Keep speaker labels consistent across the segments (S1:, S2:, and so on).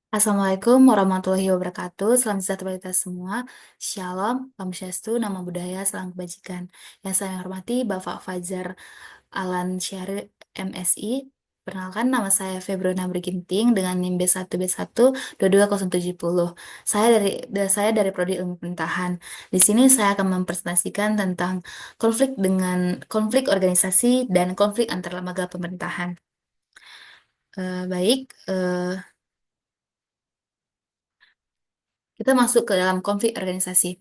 S1: Assalamualaikum warahmatullahi wabarakatuh. Salam sejahtera bagi kita semua. Shalom, Om Swastiastu, Namo Buddhaya, Salam Kebajikan. Yang saya hormati Bapak Fajar Alan Syahri, MSI. Perkenalkan, nama saya Febrona Berginting dengan NIM B1B1 22070. Saya dari Prodi Ilmu Pemerintahan. Di sini saya akan mempresentasikan tentang konflik organisasi dan konflik antar lembaga pemerintahan. Baik, kita masuk ke dalam konflik organisasi.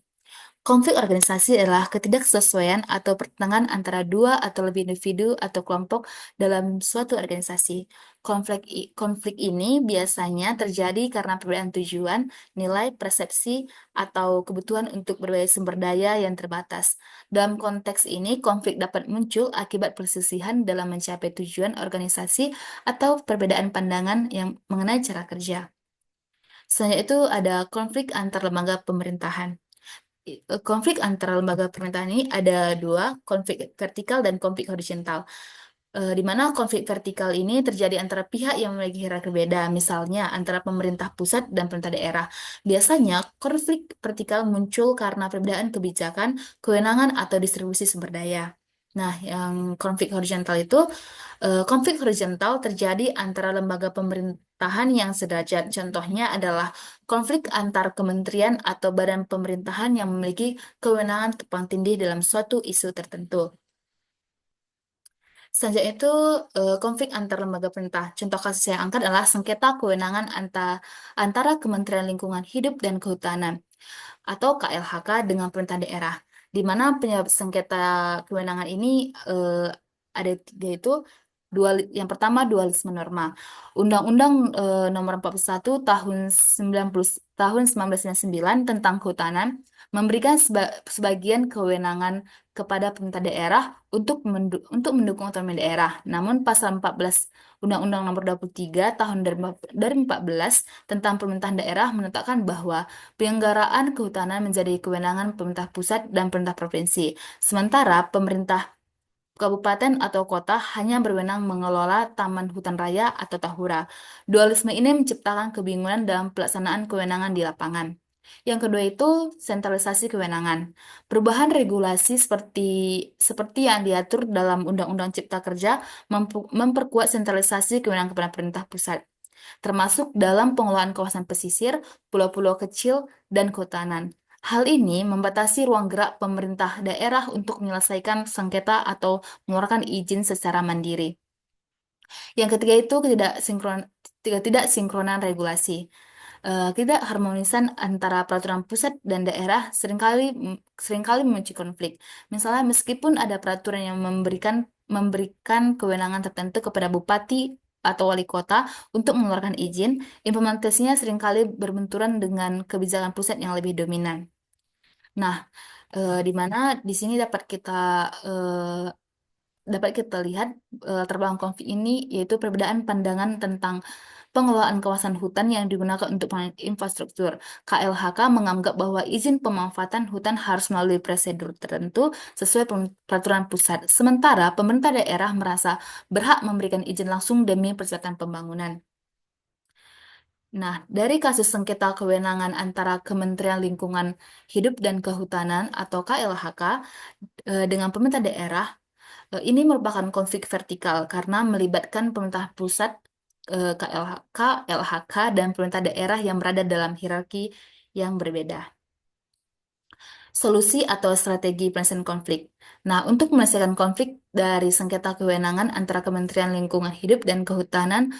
S1: Konflik organisasi adalah ketidaksesuaian atau pertentangan antara dua atau lebih individu atau kelompok dalam suatu organisasi. Konflik ini biasanya terjadi karena perbedaan tujuan, nilai, persepsi, atau kebutuhan untuk berbagai sumber daya yang terbatas. Dalam konteks ini, konflik dapat muncul akibat perselisihan dalam mencapai tujuan organisasi atau perbedaan pandangan yang mengenai cara kerja. Selanjutnya itu ada konflik antar lembaga pemerintahan. Konflik antara lembaga pemerintahan ini ada dua, konflik vertikal dan konflik horizontal. Di mana konflik vertikal ini terjadi antara pihak yang memiliki hierarki berbeda, misalnya antara pemerintah pusat dan pemerintah daerah. Biasanya, konflik vertikal muncul karena perbedaan kebijakan, kewenangan, atau distribusi sumber daya. Nah, yang konflik horizontal itu, konflik horizontal terjadi antara lembaga pemerintahan yang sederajat. Contohnya adalah konflik antar kementerian atau badan pemerintahan yang memiliki kewenangan tumpang tindih dalam suatu isu tertentu. Selanjutnya itu konflik antar lembaga pemerintah. Contoh kasus yang angkat adalah sengketa kewenangan antara Kementerian Lingkungan Hidup dan Kehutanan atau KLHK dengan pemerintah daerah. Di mana penyebab sengketa kewenangan ini ada tiga itu. Yang pertama, dualisme norma. Undang-Undang Nomor 41 tahun 1999 tentang kehutanan memberikan sebagian kewenangan kepada pemerintah daerah untuk mendukung otonomi daerah. Namun pasal 14 Undang-Undang Nomor 23 tahun 2014 tentang pemerintahan daerah menetapkan bahwa penyelenggaraan kehutanan menjadi kewenangan pemerintah pusat dan pemerintah provinsi. Sementara pemerintah kabupaten atau kota hanya berwenang mengelola taman hutan raya atau tahura. Dualisme ini menciptakan kebingungan dalam pelaksanaan kewenangan di lapangan. Yang kedua itu sentralisasi kewenangan. Perubahan regulasi seperti yang diatur dalam Undang-Undang Cipta Kerja memperkuat sentralisasi kewenangan kepada pemerintah pusat, termasuk dalam pengelolaan kawasan pesisir, pulau-pulau kecil, dan kehutanan. Hal ini membatasi ruang gerak pemerintah daerah untuk menyelesaikan sengketa atau mengeluarkan izin secara mandiri. Yang ketiga itu ketidaksinkronan regulasi. Tidak harmonisan antara peraturan pusat dan daerah seringkali memicu konflik. Misalnya, meskipun ada peraturan yang memberikan kewenangan tertentu kepada bupati atau wali kota untuk mengeluarkan izin, implementasinya seringkali berbenturan dengan kebijakan pusat yang lebih dominan. Nah, di mana di sini dapat kita lihat terbang konflik ini yaitu perbedaan pandangan tentang pengelolaan kawasan hutan yang digunakan untuk pembangunan infrastruktur. KLHK menganggap bahwa izin pemanfaatan hutan harus melalui prosedur tertentu sesuai peraturan pusat. Sementara pemerintah daerah merasa berhak memberikan izin langsung demi percepatan pembangunan. Nah, dari kasus sengketa kewenangan antara Kementerian Lingkungan Hidup dan Kehutanan atau KLHK dengan pemerintah daerah, ini merupakan konflik vertikal karena melibatkan pemerintah pusat, LHK, dan pemerintah daerah yang berada dalam hierarki yang berbeda. Solusi atau strategi penyelesaian konflik. Nah, untuk menyelesaikan konflik dari sengketa kewenangan antara Kementerian Lingkungan Hidup dan Kehutanan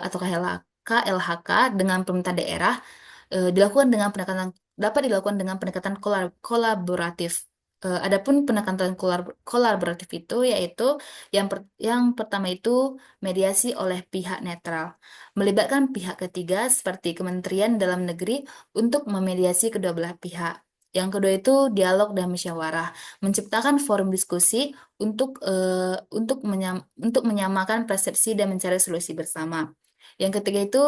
S1: atau KLHK dengan pemerintah daerah dilakukan dengan pendekatan dapat dilakukan dengan pendekatan kolaboratif. Adapun pendekatan kolaboratif itu yaitu yang pertama itu mediasi oleh pihak netral, melibatkan pihak ketiga seperti Kementerian Dalam Negeri untuk memediasi kedua belah pihak. Yang kedua itu dialog dan musyawarah, menciptakan forum diskusi untuk menyamakan persepsi dan mencari solusi bersama. Yang ketiga itu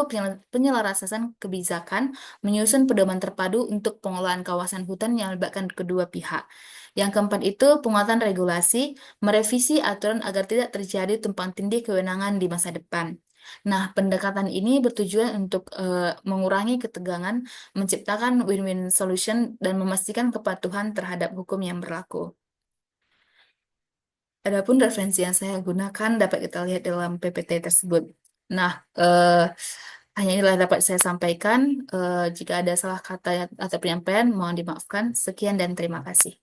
S1: penyelarasan kebijakan, menyusun pedoman terpadu untuk pengelolaan kawasan hutan yang melibatkan kedua pihak. Yang keempat itu penguatan regulasi, merevisi aturan agar tidak terjadi tumpang tindih kewenangan di masa depan. Nah, pendekatan ini bertujuan untuk mengurangi ketegangan, menciptakan win-win solution, dan memastikan kepatuhan terhadap hukum yang berlaku. Adapun referensi yang saya gunakan dapat kita lihat dalam PPT tersebut. Nah, hanya inilah dapat saya sampaikan. Jika ada salah kata atau penyampaian, mohon dimaafkan. Sekian dan terima kasih.